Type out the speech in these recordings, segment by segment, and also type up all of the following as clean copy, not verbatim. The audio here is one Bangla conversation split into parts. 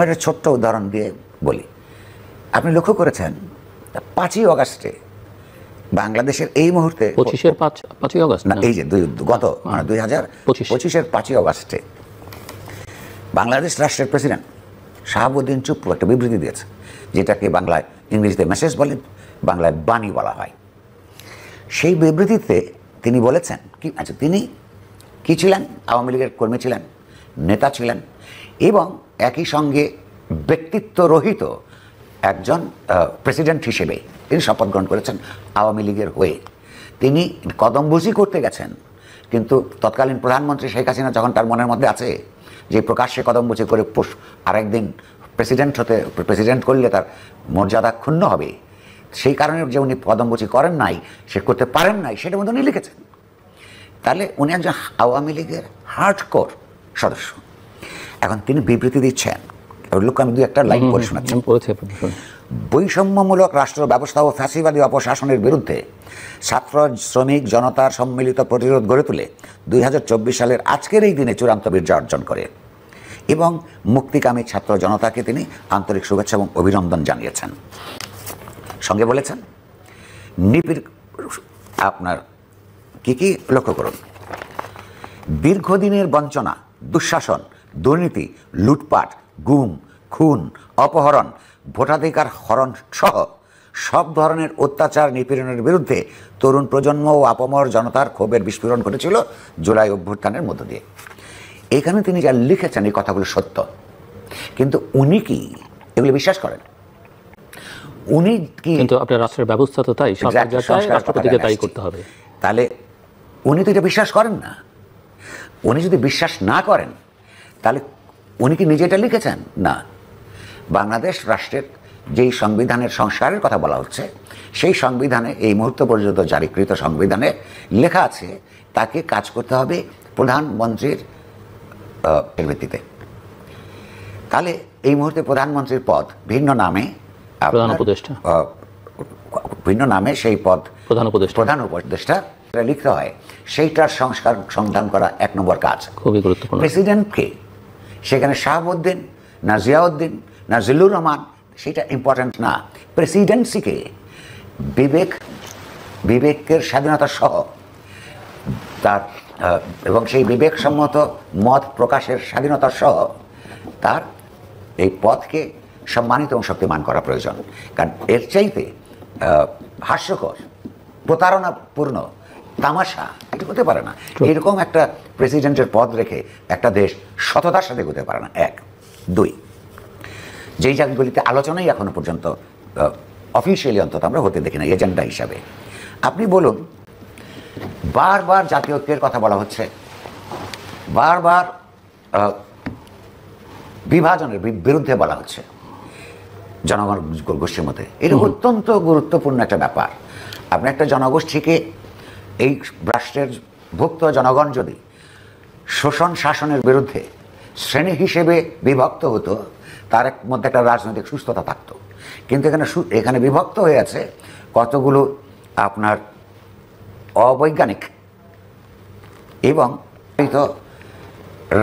আমি একটা ছোট্ট উদাহরণ দিয়ে বলি। আপনি লক্ষ্য করেছেন 5ই অগাস্টে বাংলাদেশের এই মুহূর্তে 5ই অগাস্ট না, এই যে গত 2025-এর 5ই অগাস্টে বাংলাদেশ রাষ্ট্রের প্রেসিডেন্ট শাহাবুদ্দিন চুপ্পু একটা বিবৃতি দিয়েছে, যেটাকে বাংলায় ইংরেজিতে মেসেজ বলেন, বাংলায় বাণী বলা হয়। সেই বিবৃতিতে তিনি বলেছেন কি, আচ্ছা তিনি কি ছিলেন? আওয়ামী লীগের কর্মী ছিলেন, নেতা ছিলেন এবং একই সঙ্গে ব্যক্তিত্ব রহিত একজন প্রেসিডেন্ট হিসেবে তিনি শপথ গ্রহণ করেছেন আওয়ামী লীগের হয়ে। তিনি কদমবুজি করতে গেছেন, কিন্তু তৎকালীন প্রধানমন্ত্রী শেখ হাসিনা যখন তার মনের মধ্যে আছে যে প্রকাশ্যে কদমবুজি করে আরেকদিন প্রেসিডেন্ট করলে তার মর্যাদা ক্ষুণ্ণ হবে, সেই কারণে যে উনি কদমবুজি করেন নাই, সে করতে পারেন নাই, সেটার মধ্যে উনি লিখেছেন। তাহলে উনি একজন আওয়ামী লীগের হার্ডকোর সদস্য। এখন তিনি বিবৃতি দিচ্ছেন, লোক আমি দু একটা লাইন পড়ে শোনাচ্ছি। বৈষম্যমূলক রাষ্ট্র ব্যবস্থা ও ফ্যাসিবাদী অপশাসনের বিরুদ্ধে ছাত্র শ্রমিক জনতার সম্মিলিত প্রতিরোধ গড়ে তুলে 2024 সালের আজকের এই দিনে চূড়ান্ত বিজয় অর্জন করে এবং মুক্তিকামী ছাত্র জনতাকে তিনি আন্তরিক শুভেচ্ছা এবং অভিনন্দন জানিয়েছেন। সঙ্গে বলেছেন আপনার কি লক্ষ্য করুন, দীর্ঘদিনের বঞ্চনা, দুঃশাসন, দুর্নীতি, লুটপাট, গুম, খুন, অপহরণ, ভোটাধিকার হরণ সহ সব ধরনের অত্যাচার নিপীড়নের বিরুদ্ধে তরুণ প্রজন্ম ও আপামর জনতার ক্ষোভের বিস্ফোরণ ঘটেছিল জুলাই অভ্যুত্থানের মধ্য দিয়ে। এখানে তিনি যা লিখেছেন এই কথাগুলো সত্য, কিন্তু উনি কি এগুলো বিশ্বাস করেন? উনি কি, কিন্তু আপনার রাষ্ট্রের ব্যবস্থা তো তাই, রাষ্ট্রপতিকে তাই করতে হবে। তাহলে উনি তো এটা বিশ্বাস করেন না। উনি যদি বিশ্বাস না করেন তাহলে উনি কি নিজে এটা লিখেছেন? না। বাংলাদেশ রাষ্ট্রের যেই সংবিধানের সংস্কারের কথা বলা হচ্ছে, সেই সংবিধানে এই মুহূর্ত পর্যন্ত জারিকৃত সংবিধানে লেখা আছে তাকে কাজ করতে হবে প্রধানমন্ত্রীর ভিত্তিতে। তাহলে এই মুহূর্তে প্রধানমন্ত্রীর পদ ভিন্ন নামে, ভিন্ন নামে সেই পদ প্রধান উপদেষ্টা লিখতে হয়, সেইটার সংস্কার সন্ধান করা 1 নম্বর কাজ। খুবই গুরুত্বপূর্ণ। প্রেসিডেন্টকে সেখানে শাহাবুদ্দিন না জিয়াউদ্দিন না জিল্লুর রহমান, সেটা ইম্পর্টেন্ট না। প্রেসিডেন্সিকে বিবেকের স্বাধীনতা সহ তার এবং সেই বিবেকসম্মত মত প্রকাশের স্বাধীনতা সহ তার এই পদকে সম্মানিত এবং শক্তিমান করা প্রয়োজন। কারণ এর চাইতে হাস্যকর, প্রতারণাপূর্ণ তামাশা এটা হতে পারে না। এরকম একটা প্রেসিডেন্টের পদ রেখে একটা দেশ সততার সাথে হতে পারে না। 1, 2, যেই জায়গাগুলিতে আলোচনাই এখনো পর্যন্ত অফিসিয়ালি অন্তত আমরা হতে দেখি না এজেন্ডা হিসাবে। আপনি বলুন, বারবার জাতীয় ঐক্যের কথা বলা হচ্ছে, বারবার বিভাজনের বিরুদ্ধে বলা হচ্ছে জনগণ গোষ্ঠীর মধ্যে। এটা অত্যন্ত গুরুত্বপূর্ণ একটা ব্যাপার। আপনি একটা জনগোষ্ঠীকে, এই রাষ্ট্রের ভুক্ত জনগণ যদি শোষণ শাসনের বিরুদ্ধে শ্রেণী হিসেবে বিভক্ত হতো, তার মধ্যে একটা রাজনৈতিক সুস্থতা থাকতো। কিন্তু এখানে বিভক্ত হয়ে আছে কতগুলো আপনার অবৈজ্ঞানিক এবং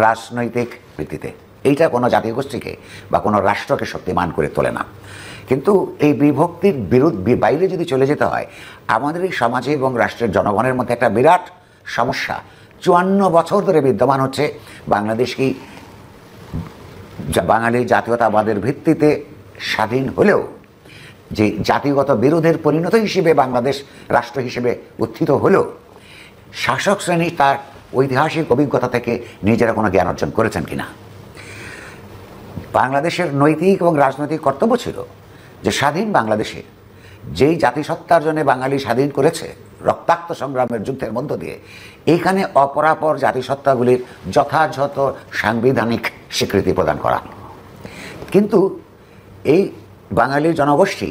রাজনৈতিক ভিত্তিতে। এইটা কোনো জাতীয় গোষ্ঠীকে বা কোনো রাষ্ট্রকে শক্তিমান করে তোলে না। কিন্তু এই বিভক্তির বাইরে যদি চলে যেতে হয়, আমাদের এই সমাজে এবং রাষ্ট্রের জনগণের মধ্যে একটা বিরাট সমস্যা 54 বছর ধরে বিদ্যমান হচ্ছে। বাংলাদেশ কি বাঙালি জাতীয়তাবাদের ভিত্তিতে স্বাধীন হলেও যে জাতিগত বিরোধের পরিণত হিসেবে বাংলাদেশ রাষ্ট্র হিসেবে উত্থিত হলেও শাসক শ্রেণী তার ঐতিহাসিক অভিজ্ঞতা থেকে নিজেরা কোনো জ্ঞান অর্জন করেছেন কিনা? বাংলাদেশের নৈতিক এবং রাজনৈতিক কর্তব্য ছিল যে স্বাধীন বাংলাদেশে যেই জাতিসত্তার জন্য বাঙালি স্বাধীন করেছে রক্তাক্ত সংগ্রামের যুদ্ধের মধ্য দিয়ে, এইখানে অপরাপর জাতিসত্তাগুলির যথাযথ সাংবিধানিক স্বীকৃতি প্রদান করা। কিন্তু এই বাঙালি জনগোষ্ঠী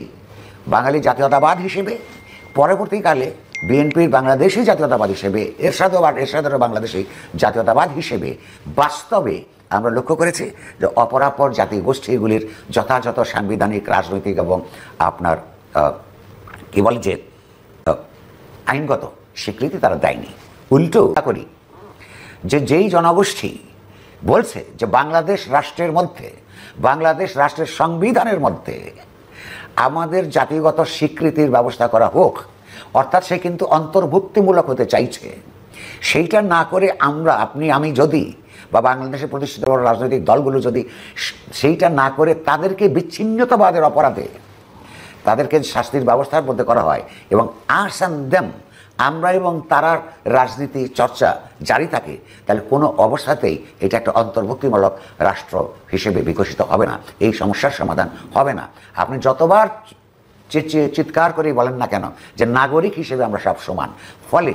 বাঙালি জাতীয়তাবাদ হিসেবে, পরবর্তীকালে বিএনপির বাংলাদেশি জাতীয়তাবাদ হিসেবে, এরশাদেরও বাংলাদেশি জাতীয়তাবাদ হিসেবে বাস্তবে আমরা লক্ষ্য করেছি যে অপরাপর জাতি গোষ্ঠীগুলির যথাযথ সাংবিধানিক রাজনৈতিক এবং আপনার কি বলে যে আইনগত স্বীকৃতি তারা দেয়নি। উল্টো করি যে যেই জনগোষ্ঠী বলছে যে বাংলাদেশ রাষ্ট্রের মধ্যে বাংলাদেশ রাষ্ট্রের সংবিধানের মধ্যে আমাদের জাতিগত স্বীকৃতির ব্যবস্থা করা হোক, অর্থাৎ সে কিন্তু অন্তর্ভুক্তিমূলক হতে চাইছে। সেইটা না করে আমরা, আপনি, আমি যদি, বা বাংলাদেশে প্রতিষ্ঠিত বড় রাজনৈতিক দলগুলো যদি সেইটা না করে তাদেরকে বিচ্ছিন্নতাবাদের অপরাধে তাদেরকে শাস্তির ব্যবস্থার মধ্যে করা হয় এবং আস অ্যান্ড দেম, আমরা এবং তারার রাজনীতি চর্চা জারি থাকে, তাহলে কোনো অবস্থাতেই এটা একটা অন্তর্ভুক্তিমূলক রাষ্ট্র হিসেবে বিকশিত হবে না, এই সমস্যার সমাধান হবে না। আপনি যতবার চিৎকার করে বলেন না কেন যে নাগরিক হিসেবে আমরা সব সমান, ফলে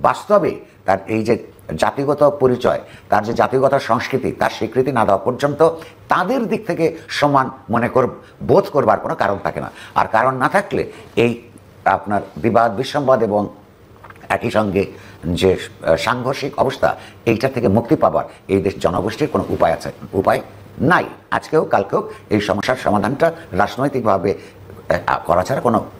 বাস্তবে তার এই যে জাতিগত পরিচয়, তার যে জাতিগত সংস্কৃতি, তার স্বীকৃতি না দেওয়া পর্যন্ত তাদের দিক থেকে সমান বোধ করবার কোনো কারণ থাকে না। আর কারণ না থাকলে এই আপনার বিবাদ বিসম্বাদ এবং একই সঙ্গে যে সাংঘর্ষিক অবস্থা, এইটা থেকে মুক্তি পাবার এই দেশ জনগোষ্ঠীর কোনো উপায় নাই। আজকেও কালকেও এই সমস্যার সমাধানটা রাজনৈতিকভাবে করা ছাড়া কোনো